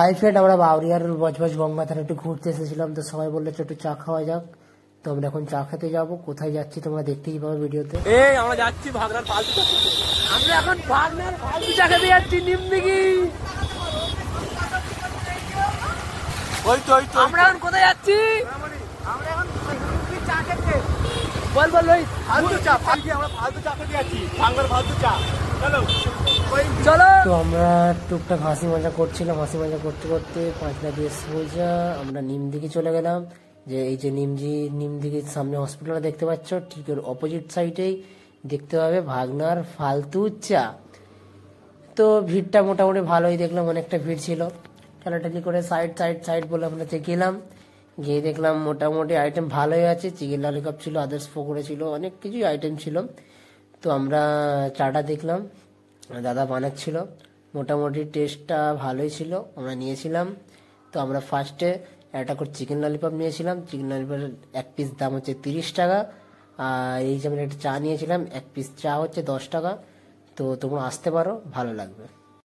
Hi friend, আমরা বাউরিয়ার বজবজ গঙ্গাধারে একটু ঘুরতে এসেছিলাম, তো সবাই বললো একটু চা খাওয়া যাক। তো আমরা এখন চা খেতে যাবো। কোথায় যাচ্ছি তোমরা দেখতেই পাবে ভিডিওতে। আমরা যাচ্ছি ভাগনার ফালতু চা খেতে। আমরা এখন ভাগনার ফালতু চা খেতে যাচ্ছি নিমদিঘি। আমরা এখন কোথায় যাচ্ছি? আমরা এখন চা খেতে। বল ফালতু চা, আমরা ফালতু চা খেতে যাচ্ছি, ভাগনার ফালতু চা। চলো। তো আমরা টুকটাক হাসি মজা করছিলাম, হাসি মজা করতে করতে 5টা দিয়ে সোজা আমরা নিমদিঘি চলে গেলাম। যে এই যে নিমদিঘির সামনে হসপিটালটা দেখতে পাচ্ছ, ঠিক ওর অপোজিট সাইডেই দেখতে পাবে ভাগনার ফালতু চা। তো ভিড়টা মোটামুটি ভালোই দেখলাম, অনেকটা ভিড় ছিল। ঠেলাঠেলি করে সাইড বলে আমরা গেলাম। গিয়ে দেখলাম মোটামুটি আইটেম ভালোই আছে। চিকেন ললিপপ ছিল, আদার্স পকোড়া ছিল, অনেক কিছুই আইটেম ছিল। তো আমরা চাটা দেখলাম, দাদা বানাচ্ছিল, মোটামুটি টেস্টটা ভালোই ছিল, আমরা নিয়েছিলাম। তো আমরা ফার্স্টে একটা করে চিকেন ললিপপ নিয়েছিলাম। চিকেন ললিপপের এক পিস দাম হচ্ছে 30 টাকা। আর এই যে আমরা একটা চা নিয়েছিলাম, এক পিস চা হচ্ছে 10 টাকা। তো তোমরা আসতে পারো, ভালো লাগবে।